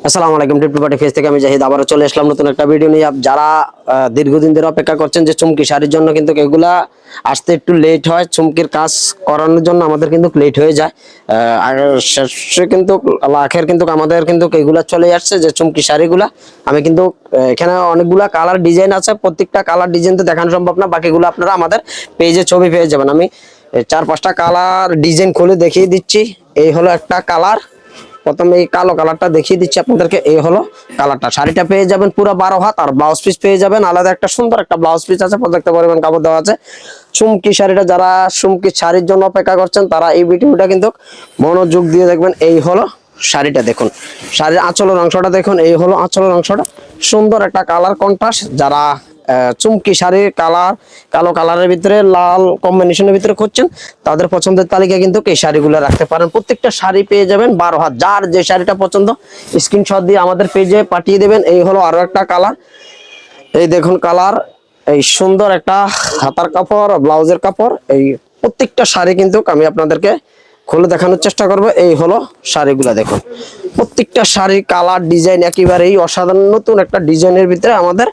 আসসালামু আলাইকুম। টিপটু party face থেকে আমি জাহিদ আবারও চলে আসলাম নতুন একটা ভিডিও নিয়ে। যারা দীর্ঘদিন ধরে অপেক্ষা করছেন যে চুমকি শাড়ির জন্য, কিন্তু এগুলা আসতে একটু লেট হয়। চুমকির কাজ করানোর জন্য আমাদের কিন্তু লেট হয়ে যায়। আর শেষে কিন্তু লাখের কিন্তু আমাদের কিন্তু এগুলা চলে আসছে যে চুমকি শাড়িগুলা। আমি কিন্তু এখানে অনেকগুলা কালার ডিজাইন আছে, প্রত্যেকটা কালার ডিজাইন তো দেখানো সম্ভব না, বাকিগুলো আপনারা আমাদের পেজে ছবি পেয়ে যাবেন। আমি 4-5টা কালার ডিজাইন খুলে দেখিয়ে দিচ্ছি। এই হলো একটা কালার, প্রথমে এই কালো কালারটা দেখিয়ে দিচ্ছি আপনাদেরকে। এই হলো কালারটা। শাড়িটা পেয়ে যাবেন পুরো 12 হাত, আর ব্লাউজ পিস পেয়ে যাবেন আলাদা একটা সুন্দর একটা ব্লাউজ পিস আছে, পর্যাপ্ত পরিমাণ কাপড় দেওয়া আছে। চুমকি শাড়িটা, যারা চুমকি শাড়ির জন্য অপেক্ষা করছেন তারা এই ভিডিওটা কিন্তু মনোযোগ দিয়ে দেখবেন। এই হলো শাড়িটা, দেখুন শাড়ির আঁচলের অংশটা দেখুন। এই হলো আঁচলের অংশটা, সুন্দর একটা কালার কন্ট্রাস্ট। যারা চুমকি শাড়ির কালার, কালো কালারের ভিতরে লাল কম্বিনেশনের ভিতরে খুঁজছেন, তাদের পছন্দের তালিকা কিন্তু এই শাড়িগুলো রাখতে পারেন। প্রত্যেকটা শাড়ি পেয়ে যাবেন 12 হাত। যার যে শাড়িটা পছন্দ স্ক্রিনশট দিয়ে আমাদের পেজে পাঠিয়ে দেবেন। এই হলো আরো একটা কালার, এই দেখুন কালার, এই সুন্দর একটা হাতার কাপড়, ব্লাউজের কাপড়। এই প্রত্যেকটা শাড়ি কিন্তু আমি আপনাদেরকে খুলে দেখানোর চেষ্টা করব। এই হলো শাড়িগুলা, দেখুন প্রত্যেকটা শাড়ির কালার ডিজাইন একেবারেই অসাধারণ। নতুন একটা ডিজাইনের ভিতরে আমাদের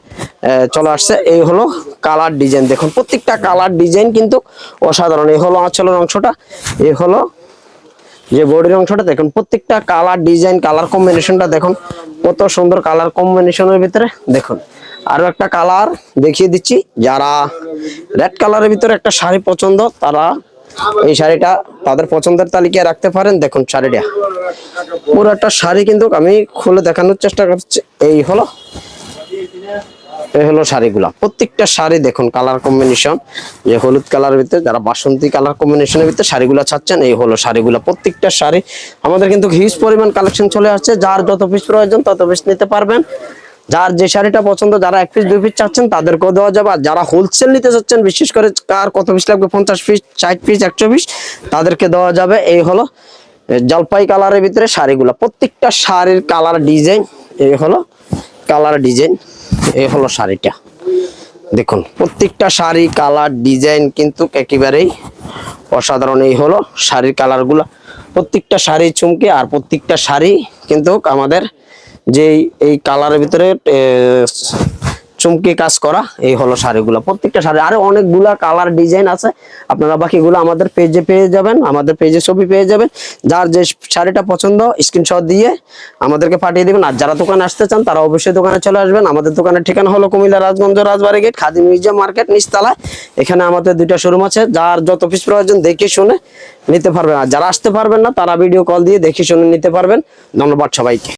চলে আসছে। এই হলো কালার ডিজাইন, দেখুন প্রত্যেকটা কালার ডিজাইন কিন্তু অসাধারণ। এই হলো আঁচলের অংশটা, এই হলো যে বডির অংশটা, দেখুন প্রত্যেকটা কালার ডিজাইন, কালার কম্বিনেশনটা দেখুন কত সুন্দর কালার কম্বিনেশনের ভিতরে। দেখুন আরো একটা কালার দেখিয়ে দিচ্ছি। যারা রেড কালারের ভিতরে একটা শাড়ি পছন্দ, তারা এই শাড়িটা তাদের পছন্দের তালিকায় রাখতে পারেন। দেখুন শাড়িটা পুরো একটা শাড়ি কিন্তু আমি খুলে দেখানোর চেষ্টা করছি। এই হলো শাড়িগুলা, প্রত্যেকটা শাড়ি দেখুন কালার কম্বিনেশন, যে হলুদ কালারের ভিতরে, যারা বাসন্তী কালার কম্বিনেশনের ভিতরে শাড়িগুলো চাচ্ছেন, এই হলো শাড়িগুলা। প্রত্যেকটা শাড়ি আমাদের কিন্তু হিউজ পরিমাণ কালেকশন চলে আসছে। যার যত পিস প্রয়োজন তত পিস নিতে পারবেন। যার যে শাড়িটা পছন্দ, যারা 1 পিস 2 পিস চাচ্ছেন তাদেরকেও দেওয়া যাবে। আর যারা হোলসেল নিতে চাচ্ছেন, বিশেষ করে কার কত পিস লাগবে, 50 পিস, 60 পিস, 100 পিস, তাদেরকে দেওয়া যাবে। এই হলো জলপাই কালারের ভিতরে শাড়িগুলা, প্রত্যেকটা শাড়ির কালার ডিজাইন। এই হলো কালার ডিজাইন, এই হলো শাড়িটা, দেখুন প্রত্যেকটা শাড়ি কালার ডিজাইন কিন্তু একেবারেই অসাধারণ। এই হলো শাড়ির কালারগুলা, প্রত্যেকটা শাড়ি চুমকি, আর প্রত্যেকটা শাড়ি কিন্তু আমাদের যে এই কালারের ভিতরে চুমকি কাজ করা। এই হলো শাড়িগুলো, প্রত্যেকটা শাড়ি। আরো অনেকগুলা কালার ডিজাইন আছে, আপনারা বাকিগুলো আমাদের পেজে পেয়ে যাবেন, আমাদের পেজে ছবি পেয়ে যাবেন। যার যে শাড়িটা পছন্দ স্ক্রিনশট দিয়ে আমাদেরকে পাঠিয়ে দিবেন। আর যারা দোকানে আসতে চান তারা অবশ্যই দোকানে চলে আসবেন। আমাদের দোকানের ঠিকানা হলো কুমিল্লা রাজগঞ্জ রাজবাড়ী গেট, খাদিম মিউজিয়াম মার্কেট নিচতলায়। এখানে আমাদের 2টা শোরুম আছে। যার যত পিস প্রয়োজন দেখে শুনে নিতে পারবেন। আর যারা আসতে পারবেন না, তারা ভিডিও কল দিয়ে দেখে শুনে নিতে পারবেন। ধন্যবাদ সবাইকে।